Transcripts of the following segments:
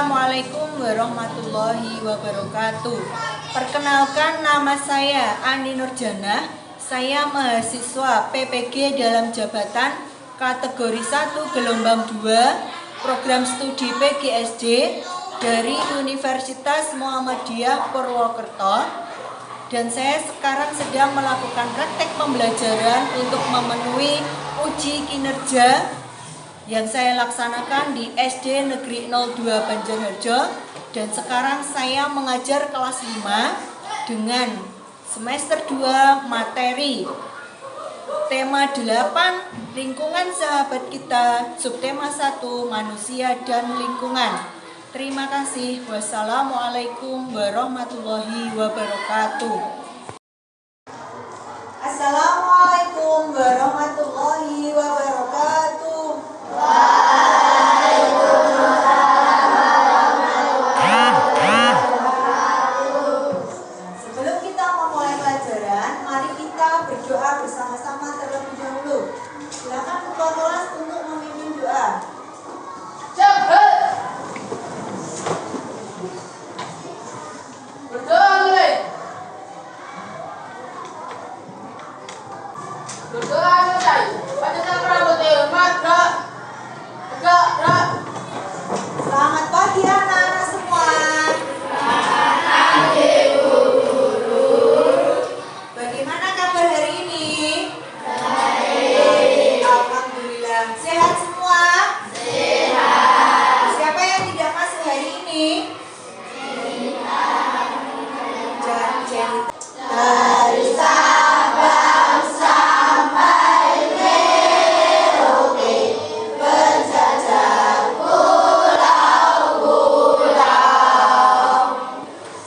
Assalamualaikum warahmatullahi wabarakatuh. Perkenalkan, nama saya Andi Nurjana. Saya mahasiswa PPG dalam jabatan kategori 1 gelombang 2 program studi PGSD dari Universitas Muhammadiyah Purwokerto. Dan saya sekarang sedang melakukan praktek pembelajaran untuk memenuhi uji kinerja yang saya laksanakan di SD Negeri 02 Banjarharjo, dan sekarang saya mengajar kelas 5 dengan semester 2 materi tema 8 lingkungan sahabat kita, subtema 1 manusia dan lingkungan. Terima kasih. Wassalamualaikum warahmatullahi wabarakatuh. Assalamualaikum warahmatullahi wabarakatuh. Sebelum kita memulai pelajaran, mari kita berdoa bersama-sama terlebih dahulu. Silakan ketua kelas untuk memimpin doa. Berdoa mulai. Berdoa mulai. Baca prabote matra. Gerak. Selamat pagi anak-anak semua. Selamat pagi Bu Guru. Bagaimana kabar hari ini? Baik. Alhamdulillah. Sehat semua? Sehat. Siapa yang tidak masuk hari ini? Jangan. Dari Sabang sampai Merauke, berjajar pulau-pulau,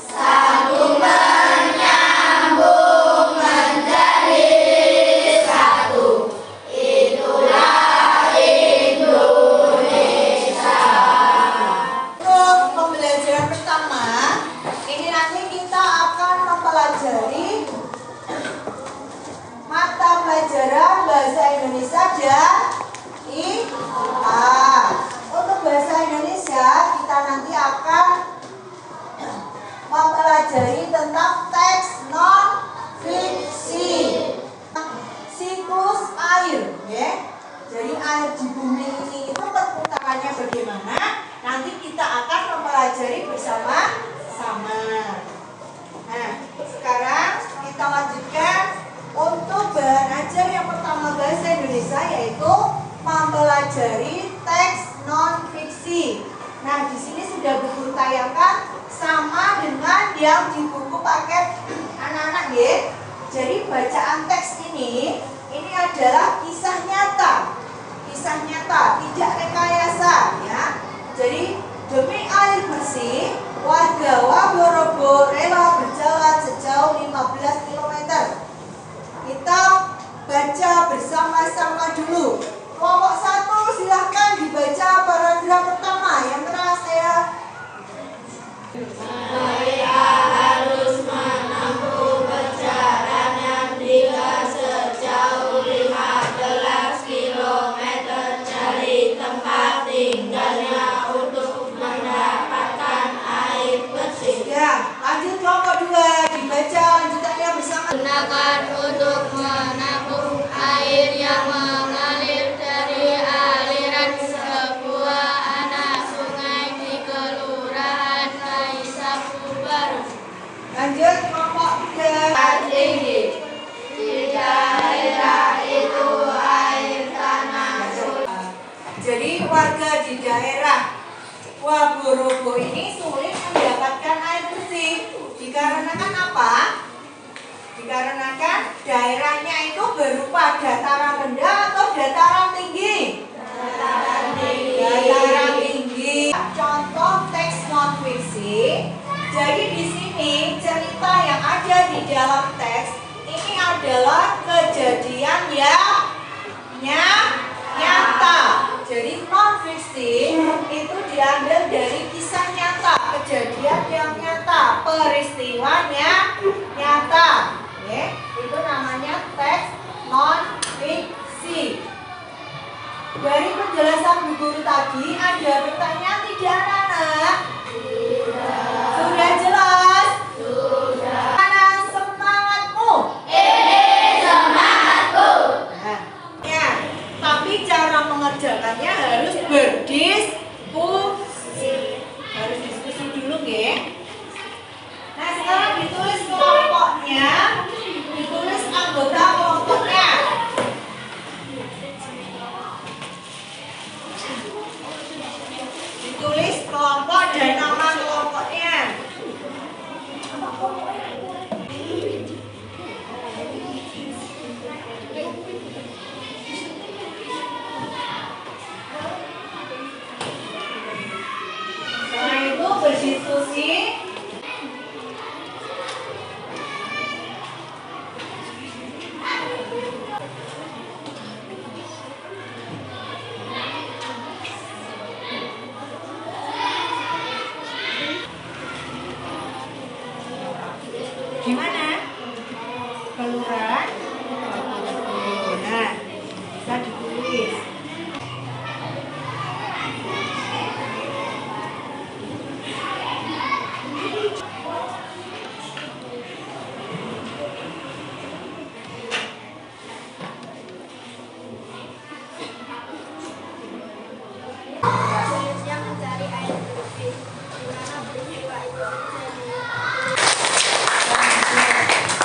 sambung menyambung menjadi satu. Itulah Indonesia. Untuk pembelajaran pertama, ini nanti kita akan mempelajari mata pelajaran bahasa Indonesia dan IPA. Untuk bahasa Indonesia, kita nanti akan mempelajari tentang teks non fiksi, siklus air, ya. Jadi air di bumi ini itu perputarannya bagaimana? Nanti kita akan mempelajari bersama-sama. Nah, sekarang kita lanjutkan untuk bahan ajar yang pertama bahasa Indonesia, yaitu mempelajari teks non fiksi. Nah, di sini sudah buku tayangkan sama dengan yang di buku paket anak-anak, ya. Jadi bacaan teks ini adalah kisah nyata, tidak rekayasa, ya. Jadi demi air bersih, warga Waborobo rela berjalan sejauh 15 km. Kita baca bersama-sama dulu. Kelompok 1 silahkan dibaca paragraf pertama. Yang keras saya. Saya harus menempuh perjalanan bila sejauh 15 kilometer dari tempat tinggalnya untuk mendapatkan air bersih. Ya, lanjut kelompok 2, dibaca lanjutannya bersama. Gunakan untuk menampung air yang mengalir dari aliran sebuah anak sungai di Kelurahan Kaisapu Baru. Lanjut kelompok 3. Tinggi di daerah itu air tanah sulit. Jadi warga di daerah Waborobo ini sulit mendapatkan air bersih. Dikarenakan apa? Dikarenakan daerahnya itu berupa dataran rendah atau dataran tinggi? Dataran tinggi. Dataran tinggi. Contoh teks non fiksi. Jadi di sini cerita yang ada di dalam teks ini adalah kejadian yang nyata. Jadi non fiksi itu diambil dari kisah nyata, kejadian yang nyata, peristiwanya nyata. Ya, itu namanya teks non fiksi. Dari penjelasan Bu Guru tadi, ada pertanyaan tidak anak-anak? Gimana? Keluar? Nah, bisa ditulis. Sulitnya mencari air bersih. Gimana peristiwa itu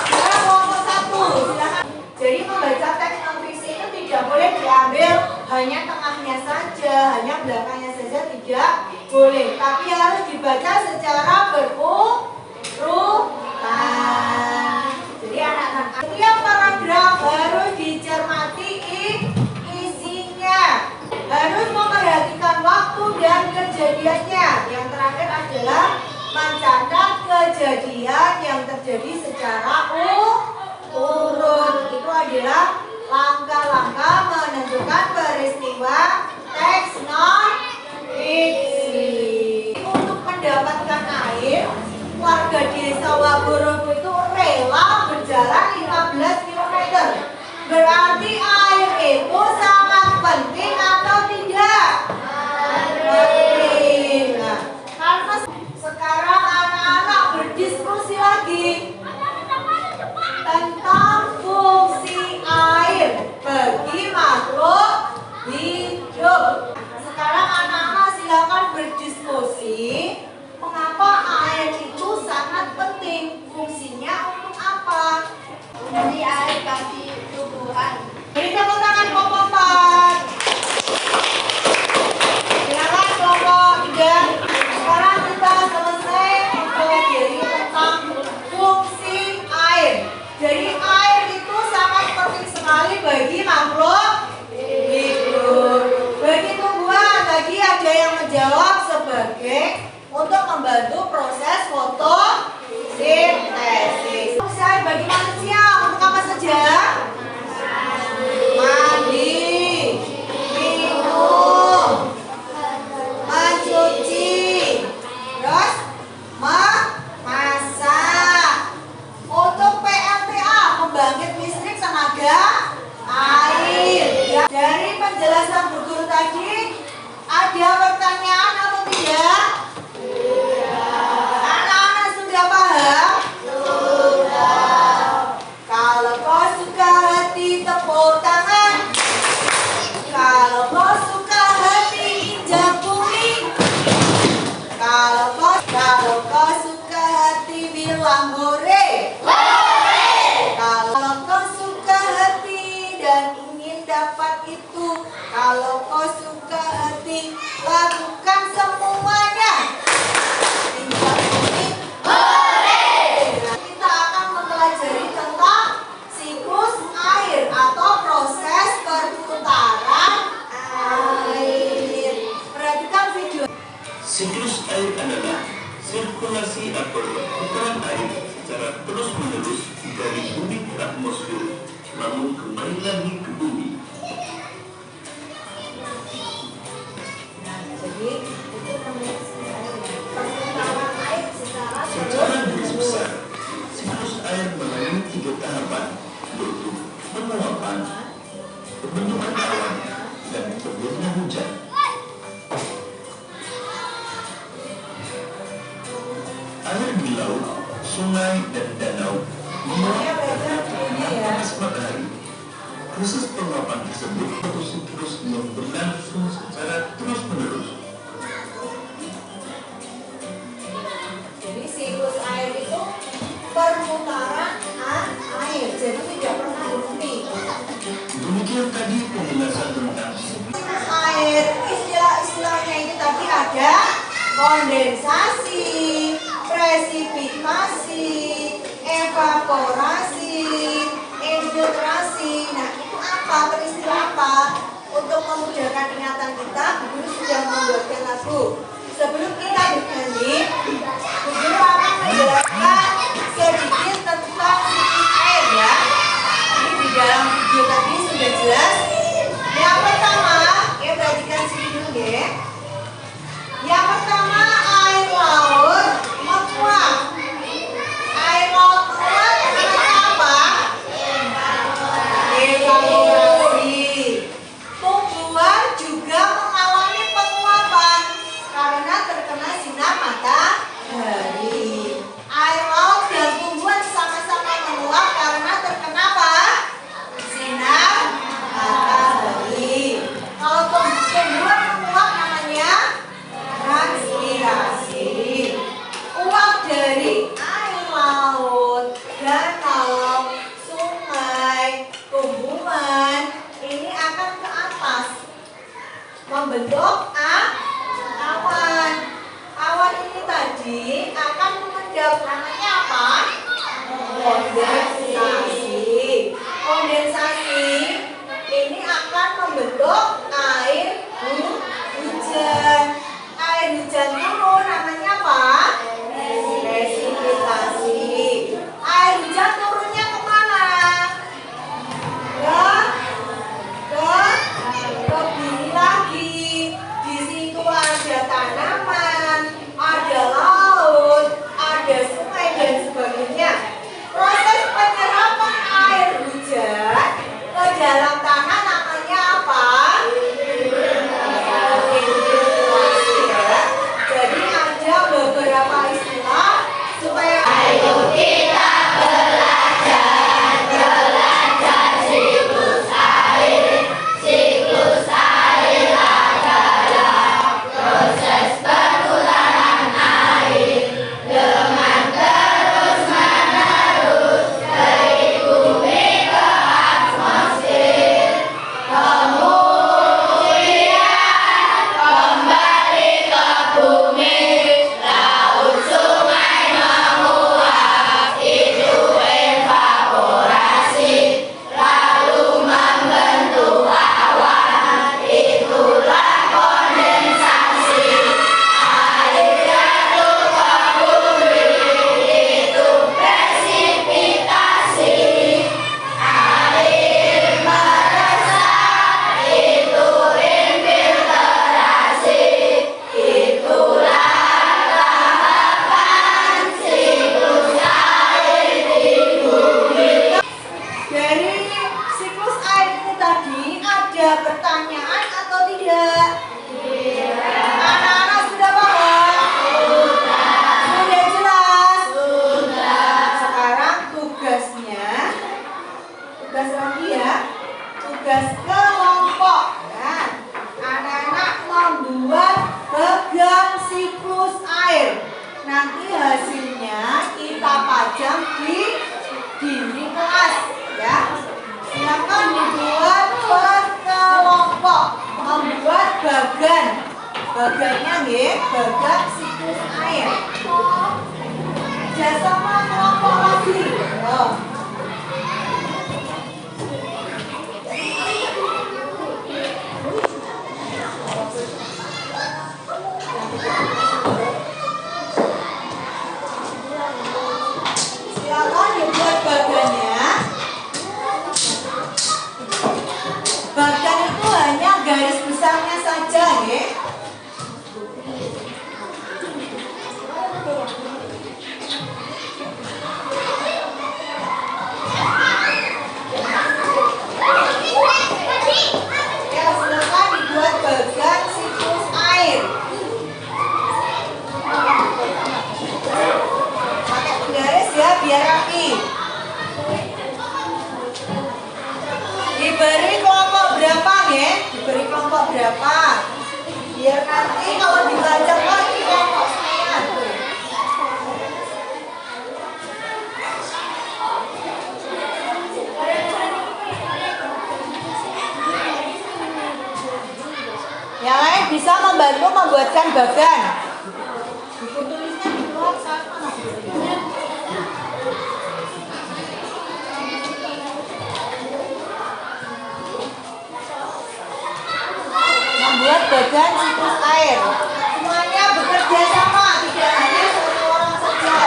Sekarang kelompok 1, silakan. Jadi membaca teks non fiksi itu tidak boleh diambil hanya tengahnya saja, hanya belakangnya saja tidak boleh, tapi harus dibaca secara berurutan. Jadi anak-anak, setiap paragraf harus dicermati isinya, harus memperhatikan waktu dan kejadiannya. Yang terakhir adalah mencatat kejadian yang terjadi secara urut. Itu adalah langkah-langkah menentukan peristiwa teks non fiksi. Untuk mendapatkan air, warga desa Wagorogo itu rela berjalan 15 km. Berarti air itu sangat penting atau tidak? Penting. Nah, karena sekarang anak-anak berdiskusi lagi tentang fungsi air bagi makhluk hidup. Sekarang anak-anak silakan berdiskusi mengapa air itu sangat penting, fungsinya untuk apa? Jadi air bagi tumbuhan. Beri tepuk tangan kelompok 4. Silakan kelompok 3. Sekarang kita selesai mempelajari tentang fungsi air. Jadi air itu sangat penting sekali bagi makhluk hidup. Bagi tumbuhan tadi ada yang menjawab sebagai untuk membantu proses fotosintesis. Fungsi air bagi manusia untuk apa saja? Mandi, minum, mencuci, terus memasak. Untuk PLTA, pembangkit listrik tenaga air. Ya, dari penjelasan Bu Guru tadi, ada pertanyaan atau tidak? Anak-anak sudah paham? Kalau kau suka hati tepuk tangan. Kalau kau suka hati injak bumi. Kalau kau suka hati bilang hore. Kalau kau suka hati dan ingin dapat itu. Kalau kau suka hati lakukan semuanya. Injak bumi. Kita akan mempelajari tentang siklus air atau proses perputaran air. Perhatikan video. Siklus air adalah sirkulasi atau perputaran air secara terus-menerus dari bumi ke atmosfer, lalu kembali lagi ke bumi. Nah, jadi itu namanya perputaran air secara Secara garis terus-menerus. besar, siklus air melalui 3 tahapan, yaitu penguapan, pembentukan awan, dan turunnya hujan. Air di laut, sungai, dan danau menguapkan panas matahari. Proses penguapan tersebut satu siklus yang berlangsung secara terus-menerus. Jadi siklus air itu perputaran air, jadi tidak pernah berhenti. Demikian tadi penjelasan tentang siklus Air, istilah-istilahnya itu tadi ada kondensasi, presipitasi, evaporasi, infiltrasi. Nah, itu apa? Peristiwa apa? Untuk memudahkan ingatan kita, Bu Guru sudah membuatkan lagu. Sebelum kita bernyanyi, Bu Guru akan menjelaskan sedikit tentang siklus air ya. Ini di dalam video tadi sudah jelas. Yang pertama, ya perhatikan sini dulu ya. Yang pertama, air laut menguap. Air laut menguap membentuk awan. Awan ini tadi akan mengendap, namanya apa? Kondensasi. Kondensasi ini akan membentuk air hujan. Air hujan turun, namanya apa? Presipitasi. Air hujan turunnya kemana? Ke bumi lagi. Di situ ada tanaman, ada laut, ada sungai dan sebagainya. Proses penyerapan air hujan ke dalam tanah namanya apa? Infiltrasi ya. Jadi ada beberapa istilah supaya ayo kita pertanyaan atau tidak? Anak-anak sudah paham? Sudah jelas? Sekarang tugasnya, tugas lagi ya, tugas kelompok. Nah, anak-anak membuat bagan siklus air. Nanti hasilnya kita pajang di dinding kelas ya. Silakan dibuat per kelompok, membuat bagan. Bagannya nggih, bagan siklus air. Kerjasama kelompok lagi. Silakan dibuat bagannya. Bagan itu hanya garis besarnya saja ya. Ya, silakan dibuat bagan siklus air. Pakai penggaris ya biar rapi. Diberi kelompok berapa ya? Diberi kelompok berapa? Biar nanti kalau dibajak lagi kelompok saya. Yang lain bisa membantu membuatkan bagan. Buku tulisnya di luar sana. Membuat bagan siklus air. Semuanya bekerja sama, tidak hanya satu orang saja.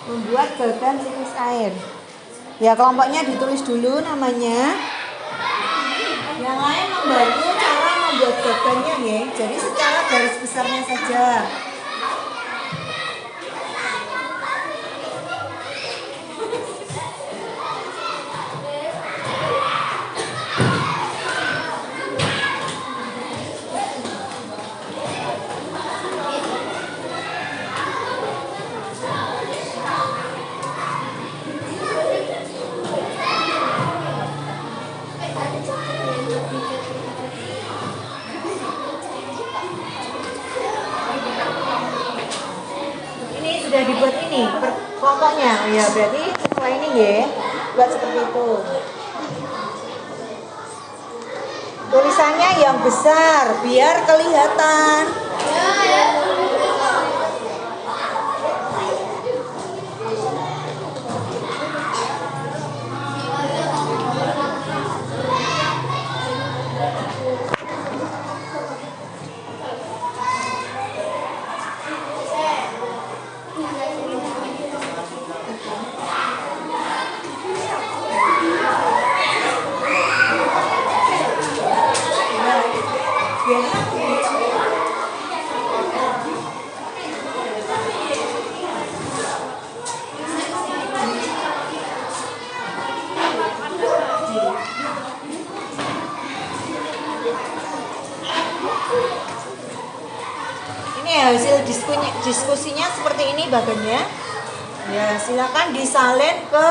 Membuat bagan siklus air. Ya, kelompoknya ditulis dulu namanya. Yang lain membantu cara membuat bagannya ya. Jadi secara garis besarnya saja. contohnya. Ya berarti setelah ini ya buat seperti itu. Tulisannya yang besar biar kelihatan. Ini hasil diskusinya seperti ini bagannya. Ya, silakan disalin ke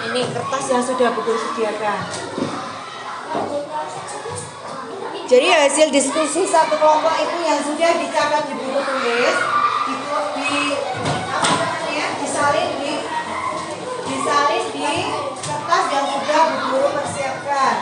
ini kertas yang sudah Ibu sediakan. Jadi hasil diskusi satu kelompok itu yang sudah dicatat di buku tulis, disalin di kertas yang sudah Bu Guru persiapkan.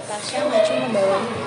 Tasya maju membawanya.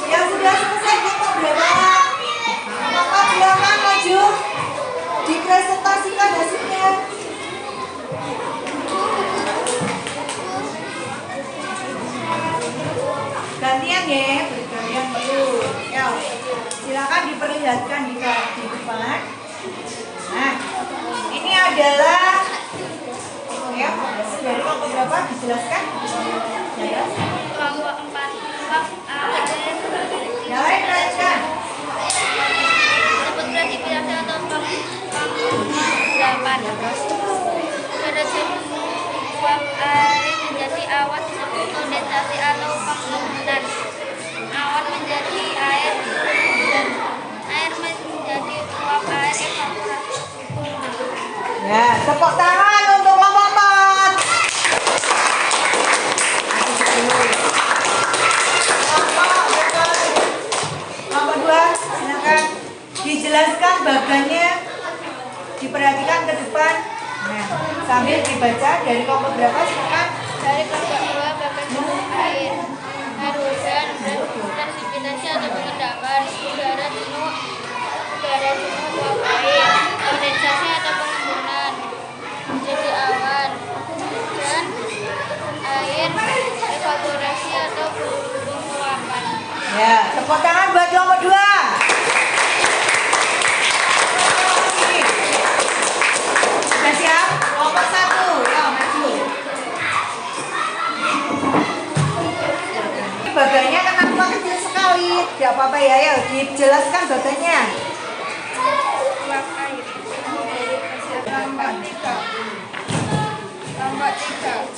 Yang sudah selesai kelompok berapa? Maka silakan maju dipresentasikan hasilnya. Gantian ya, bergantian dulu. Ya, silakan diperlihatkan di depan. Nah, ini adalah ya, dari kelompok berapa dijelaskan? Ya. Kelompok 4 bab Yang lain perhatikan. disebut gratifikasi atau bab 8. Pada jenis uap air menjadi awan disebut kondensasi atau pengembunan. Awan menjadi air dan air menjadi uap air evaporasi. Ya, tepuk tangan untuk kelompok 4. Kelompok 2, silakan dijelaskan bagannya, diperhatikan ke depan. Nah, sambil dibaca dari kelompok berapa silakan. Dari kelompok 2 bagan jenis air hujan, presipitasi atau pengendapan, udara jenuh uap air, kondensasi atau pengembunan menjadi awan, dan air evaporasi atau penguapan. Ya, tepuk tangan buat kelompok 2. Dijelaskan bagannya. Uap air. Lombok 3. Lombok 3.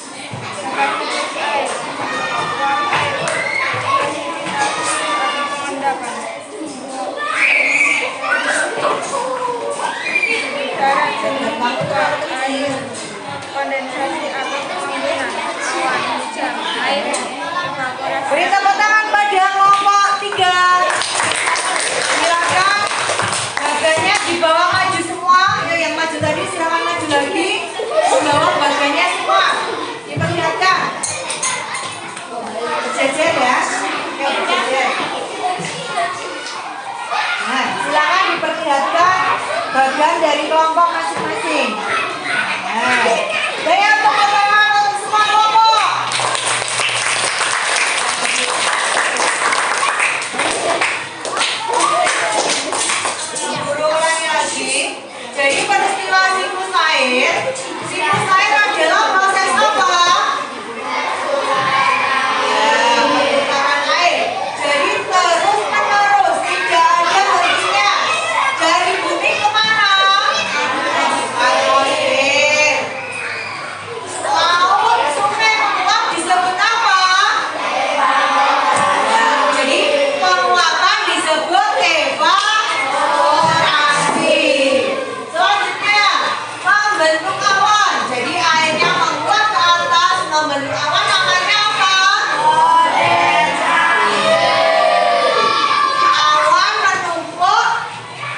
Sekretaris air. Uap air. Presipitasi atau pengendapan. Darat tinggi uap air. Kondensasi atau pengambilan. Awan, hujan, air, evaporasi. Beri tepuk tangan pada kelompok 3. Silakan baganya dibawa maju semua. Yuk, yang maju tadi silakan maju lagi. Membawa baganya semua. Diperlihatkan. Berjejer ya. Oke, berjejer. Nah, silakan diperlihatkan bagan dari kelompok masing-masing. Nah, saya tepuk tangan untuk semua kelompok. Ulangi lagi. Jadi peristiwa siklus air. Siklus air adalah proses apa? Ya, perputaran air. Jadi terus menerus, tidak ada hentinya. Dari bumi kemana? Atmosfer. Laut, sungai, menguap disebut apa? Ya, jadi penguapan disebut evaporasi. Selanjutnya, membentuk awan. Jadi airnya menguap ke atas, membentuk awan namanya apa? Awan menumpuk,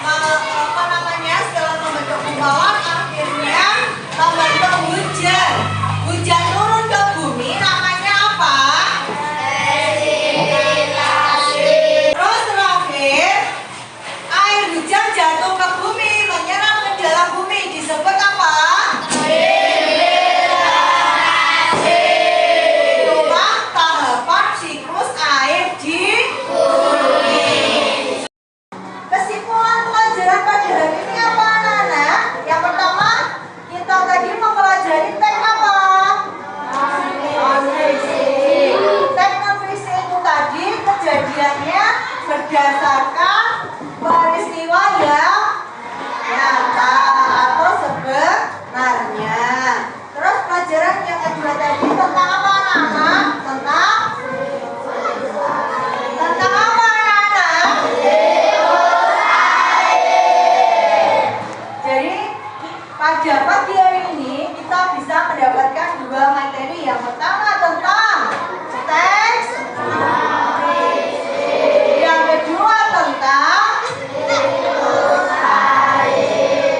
apa namanya, setelah membentuk gumpalan akhirnya membentuk hujan. Hujan turun ke bumi namanya apa? Terus terakhir, air hujan jatuh ke bumi, menyerap ke dalam bumi disebut apa? Itulah tahapan siklus air di bumi. Kesimpulan pelajaran pada hari ini apa, anak-anak? Yang pertama, kita tadi mempelajari teks apa? Non-fiksi. Teks non-fiksi itu tadi kejadiannya berdasarkan peristiwa yang nyata atau sebenarnya. Terus pelajaran yang kedua tadi tentang apa, anak-anak? Tentang apa, anak-anak? Jadi pada pagi hari ini kita bisa mendapatkan dua materi. Yang pertama tentang teks, yang kedua tentang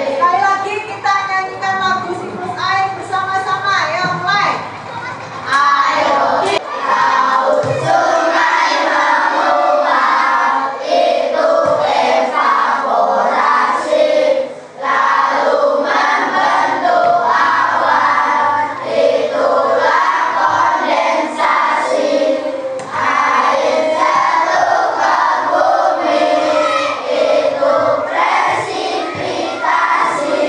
sekali lagi kita nyanyikan lagu siklus air bersama-sama ya, mulai. Ayo laut, sungai menguap, itu evaporasi, lalu membentuk awan, itulah kondensasi. Air jatuh ke bumi, itu presipitasi.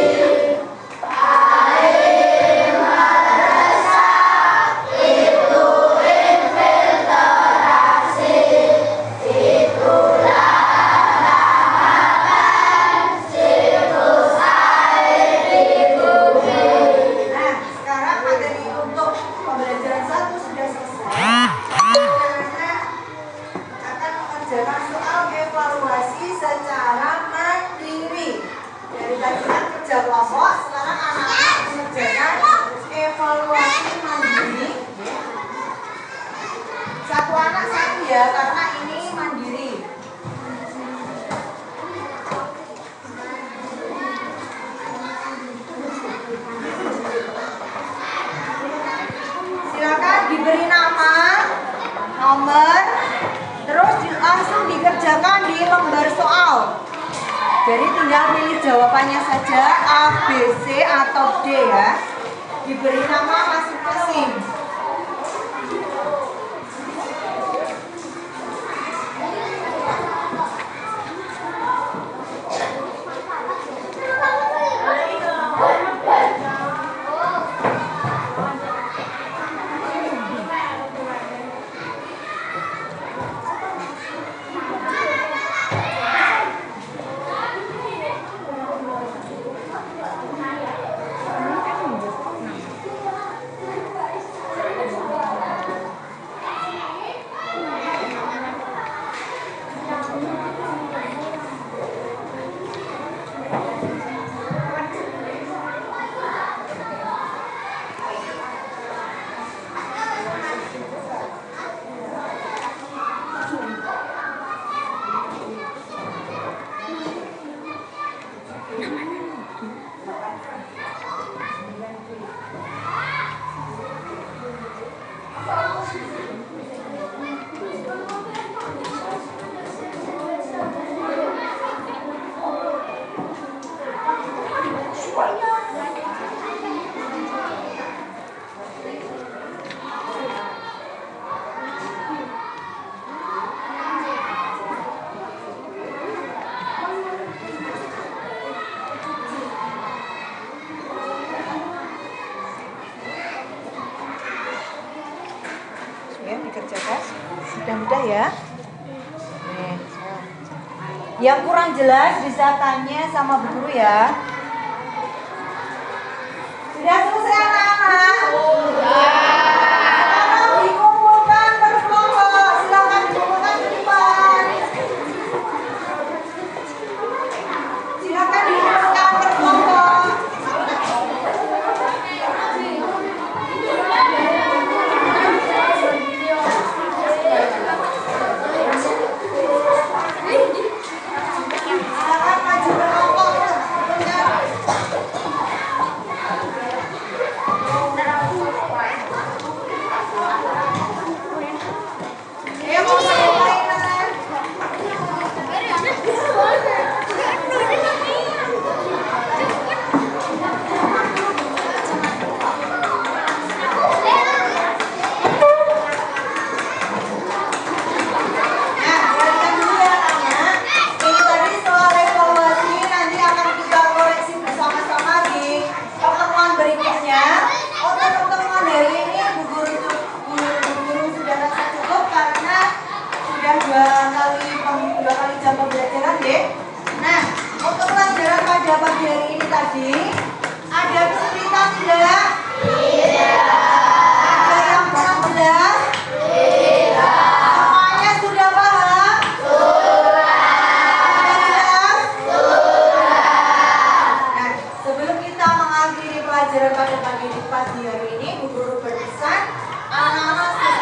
Air meresap, itu infiltrasi. Itulah tahapan siklus air di bumi. Nah, sekarang materi untuk pembelajaran 1 sudah selesai. Anak-anak akan mengerjakan soal evaluasi secara mandiri. Dari tadi kan kerja kelompok, sekarang anak-anak mengerjakan evaluasi mandiri. Satu anak satu ya, karena ini mandiri. Silakan diberi nama, nomor, terus langsung dikerjakan di lembar soal. Jadi tinggal pilih jawabannya saja, A, B, C atau D ya. Diberi nama masing-masing. mudah-mudah ya. Nih. Yang kurang jelas bisa tanya sama Bu Guru ya. Sudah selesai anak-anak? Sekarang dikumpulkan berkelompok. Silakan dikumpulkan di depan. Silakan dikumpulkan berkelompok. Silakan maju berkelompok. Mau ngapain, Nan? Nah, perhatikan dulu ya anak. Ini tadi soal evaluasi, nanti akan kita koreksi bersama-sama di pertemuan berikutnya. Untuk pertemuan hari ini Bu Guru sudah rasa cukup karena sudah dua kali jam pembelajaran deh. Nah, untuk pelajaran pada pagi hari ini tadi ada kesulitan tidak? Ada yang kurang jelas? Semuanya sudah paham? Sudah jelas? Nah, sebelum kita mengakhiri pelajaran pada pagi hari ini, Bu Guru berpesan anak-anak